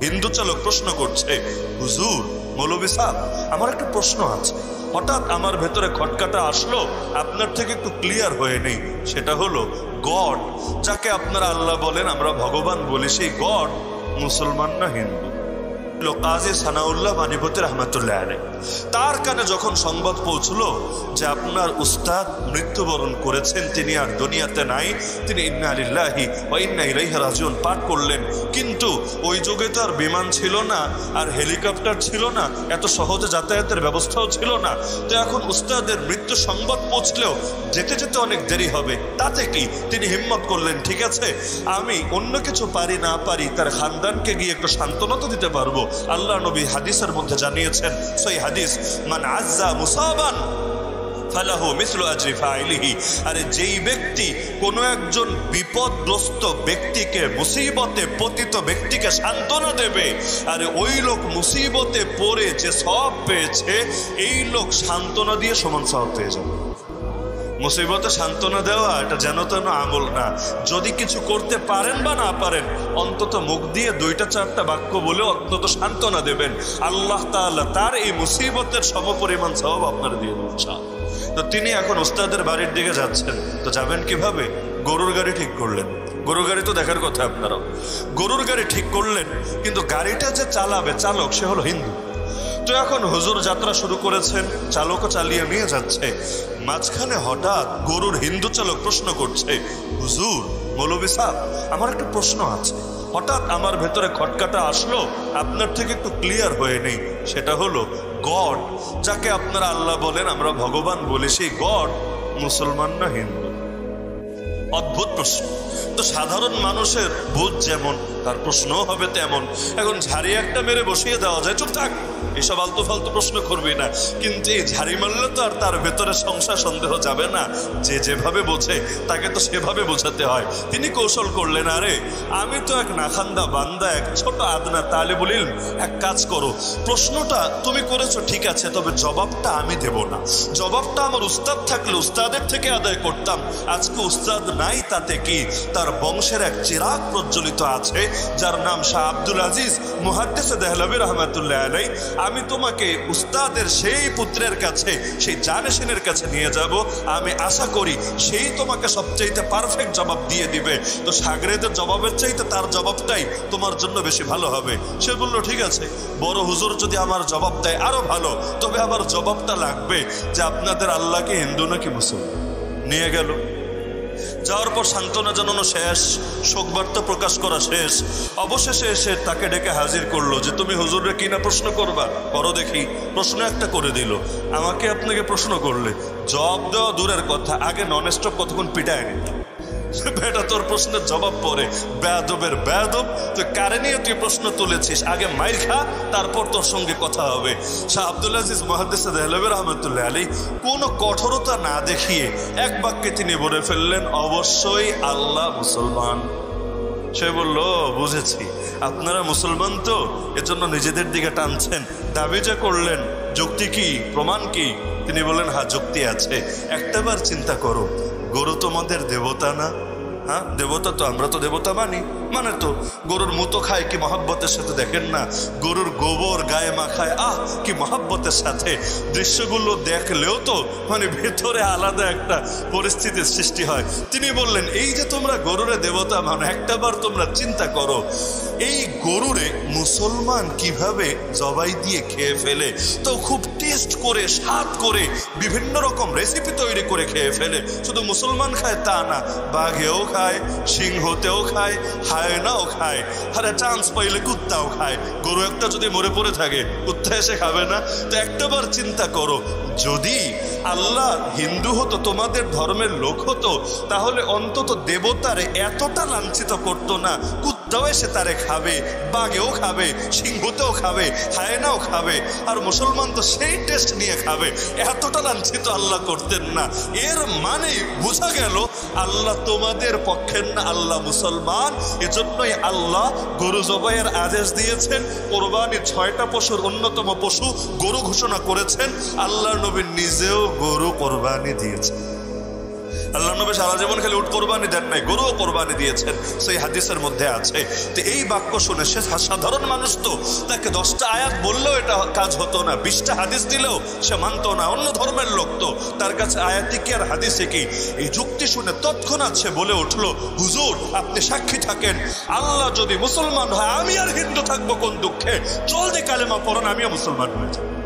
হিন্দু চালক প্রশ্ন করছে, হুজুর মৌলভী সাহেব আমার একটা প্রশ্ন আছে, হঠাৎ আমার ভেতরে খটকাটা আসলো, আপনার থেকে একটু ক্লিয়ার হয়ে নেই। সেটা হলো গড যাকে আপনারা আল্লাহ বলেন, আমরা ভগবান বলি, সেই গড মুসলমান না হিন্দু? কাজী সানাউল্লাহ বাণীপতি রহমতুল্লাহ আলাইহি, তার কানে যখন সংবাদ পৌঁছলো যে আপনার উস্তাদ মৃত্যুবরণ করেছেন, তিনি আর দুনিয়াতে নাই, তিনি ইন্না লিল্লাহি ওয়া ইন্না ইলাইহি রাজিউন পাঠ করলেন। কিন্তু ওই যুগে তো আর বিমান ছিল না, আর হেলিকপ্টার ছিল না, এত সহজে যাতায়াতের ব্যবস্থাও ছিল না। তো এখন উস্তাদের মৃত্যু সংবাদ পৌঁছলেও যেতে যেতে অনেক দেরি হবে, তাতে কি তিনি হিম্মত করলেন, ঠিক আছে আমি অন্য কিছু পারি না পারি তার খানদানকে গিয়ে একটু সান্ত্বনা তো দিতে পারবো। আল্লাহ নবী হাদিসের মধ্যে জানিয়েছেন, সেই হাদিস, মান আজ্জা মুসাবান ফালাহু মিসলু আজরি ফাইলিহি। আরে যেই ব্যক্তি কোনো একজন বিপদগ্রস্ত ব্যক্তিকে, মুসিবতে পতিত ব্যক্তিকে সান্ত্বনা দেবে, আরে ওই লোক মুসিবতে পড়ে যে সওয়াব পেয়েছে, এই লোক সান্ত্বনা দিয়ে সমান সওয়াব পেয়ে যাবে। মুসিবতে সান্ত্বনা দেওয়া এটা যেন তেন আমল না। যদি কিছু করতে পারেন বা না পারেন, অন্তত মুখ দিয়ে 2-4টা বাক্য বলে অন্তত সান্ত্বনা দেবেন, আল্লাহ তাআলা তার এই মুসিবতের সমপরিমাণ সওয়াব আপনার দিয়ে দেবেন। তো তিনি এখন উস্তাদের বাড়ির দিকে যাচ্ছেন, তো যাবেন কিভাবে? গরুর গাড়ি ঠিক করলেন। গরুর গাড়ি তো দেখার কথা আপনারাও। গরুর গাড়ি ঠিক করলেন, কিন্তু গাড়িটা যে চালাবে চালক সে হলো হিন্দু। তো এখন হুজুর যাত্রা শুরু করেছেন, চালকও চালিয়ে নিয়ে যাচ্ছে। মাঝখানে হঠাৎ গরুর হিন্দু চালক প্রশ্ন করছে, হুজুর মৌলভী সাহেব আমার একটা প্রশ্ন আছে, হঠাৎ আমার ভেতরে খটকাটা আসলো, আপনার থেকে একটু ক্লিয়ার হয়ে নেই। সেটা হলো গড যাকে আপনারা আল্লাহ বলেন, আমরা ভগবান বলি, সেই গড মুসলমান না হিন্দু? অদ্ভুত প্রশ্ন। তো সাধারণ মানুষের বুঝ যেমন, তার প্রশ্নও হবে তেমন। এখন ঝাড়ি একটা মেরে বসিয়ে দেওয়া যায়, চুপ থাক, এসব আলতু ফালতু প্রশ্ন করবি না। কিন্তু এই ঝাড়ি মারলে তো আর তার ভেতরে সংশয় সন্দেহ যাবে না। যে যেভাবে বোঝে তাকে তো সেভাবে বোঝাতে হয়। তিনি কৌশল করলেন, আরে আমি তো এক নাখান্দা বান্দা, এক ছোট আদনা তালিবুল ইলম, এক কাজ করো, প্রশ্নটা তুমি করেছো ঠিক আছে, তবে জবাবটা আমি দেব না। জবাবটা আমার উস্তাদ থাকলে উস্তাদের থেকে আদায় করতাম। আজকে উস্তাদ নাই, তাতে কি? তার বংশের এক চিরাগ প্রজ্বলিত আছে, যার নাম শাহ আব্দুল আজিজ মুহাদ্দিস দেহলভী রহমাতুল্লাহ আলাইহি। আমি তোমাকে উস্তাদের সেই পুত্রের কাছে, সেই জানেশিনের কাছে নিয়ে যাব। আমি আশা করি সেই তোমাকে সবচাইতে পারফেক্ট জবাব দিয়ে দিবে। তো শাগরেদের জবাবের চাইতে তার জবাবটাই তোমার জন্য বেশি ভালো হবে। সে বলল, ঠিক আছে, বড় হুজুর যদি আমার জবাব দেয় আরো ভালো, তবে আমার জবাবটা লাগবে যে আপনাদের আল্লাহকে হিন্দু নাকি মুসলমান। নিয়ে গেল। যাওয়ার পর সান্ত্বনা জানানো শেষ, শোকবার্তা প্রকাশ করা শেষ। অবশেষে এসে তাকে ডেকে হাজির করলো যে তুমি হুজুরে কি না প্রশ্ন করবা, করো দেখি। প্রশ্ন একটা করে দিল, আমাকে আপনাকে প্রশ্ন করলে জবাব দেওয়া দূরের কথা, আগে নন স্টপ কতক্ষণ পিটায় নিত। বেটা তোর প্রশ্নের জবাব পরে, বেয়াদবের বেয়াদব, তুই কারে নিয়ে তুই প্রশ্ন তুলেছিস, আগে মাইর খা, তারপর তোর সঙ্গে কথা হবে। শাহ আব্দুল আজিজ মুহাদ্দিস দেহলভী রহমাতুল্লাহ আলাইহি কোনো কঠোরতা না দেখিয়ে এক বাক্যে তিনি বলে ফেললেন, অবশ্যই আল্লাহ মুসলমান। সে বলল, বুঝেছি, আপনারা মুসলমান তো এজন্য নিজেদের দিকে টানছেন, দাবি যে করলেন যুক্তি কি, প্রমাণ কি? তিনি বললেন, হ্যাঁ যুক্তি আছে। একটাবার চিন্তা করো, গরু তোমাদের দেবতা না? হ্যাঁ দেবতা তো, আমরা তো দেবতা মানি, মানে তো গরুর মুতো খায় কি মহব্বতের সাথে, দেখেন না গরুর গোবর গায়ে মাখায়, আহ কি মহব্বতের সাথে। দৃশ্যগুলো দেখলেও তো মানে ভেতরে আলাদা একটা পরিস্থিতির সৃষ্টি হয়। তিনি বললেন, এই যে তোমরা গরুরে দেবতা মানো, একটাবার তোমরা চিন্তা করো, এই গরুরে মুসলমান কিভাবে জবাই দিয়ে খেয়ে ফেলে, তো খুব টেস্ট করে, স্বাদ করে, বিভিন্ন রকম রেসিপি তৈরি করে খেয়ে ফেলে। শুধু মুসলমান খায় তা না, বাঘেও খায়, সিংহতেও খায়, হায়নাও খায়, আরে চান্স পাইলে কুত্তাও খায়। গরু একটা যদি মরে পড়ে থাকে, কুত্তা এসে খাবে না? তো একটাবার চিন্তা করো, যদি আল্লাহ হিন্দু হতো, তোমাদের ধর্মের লোক হতো, তাহলে অন্তত দেবতারে এতটা লাঞ্ছিত করতো না। কুত্তাও এসে তারে খাবে, বাঘেও খাবে, সিংহতেও খাবে, হায়নাও খাবে, আর মুসলমান তো সেই টেস্ট নিয়ে খাবে। এতটা লাঞ্ছিত আল্লাহ করতেন না। এর মানে বোঝা গেল আল্লাহ তোমাদের পক্ষের না, আল্লাহ মুসলমান। এজন্যই আল্লাহ গরু জবাইয়ের আদেশ দিয়েছেন। কোরবানি 6টা পশুর অন্যতম পশু গরু ঘোষণা করেছেন। আল্লাহ নবী নিজেও গরু কোরবানি দিয়েছেন। আল্লাহ নবী সারা জীবন খালি উট কোরবানি দেন নাই, গরুও কোরবানি দিয়েছেন, সেই হাদিসের মধ্যে আছে। তো এই বাক্য শুনে সে সাধারণ মানুষ, তো তাকে 10টা আয়াত বললেও এটা কাজ হতো না, 20টা হাদিস দিলেও সে মানতো না, অন্য ধর্মের লোক, তো তার কাছে আয়াতে কি আর হাদিসে কি। এই যুক্তি শুনে তৎক্ষণাৎ সে বলে উঠলো, হুজুর আপনি সাক্ষী থাকেন, আল্লাহ যদি মুসলমান হয় আমি আর হিন্দু থাকবো কোন দুঃখে, জলদি কালেমা পড়েন, আমিও মুসলমান হয়ে যাব।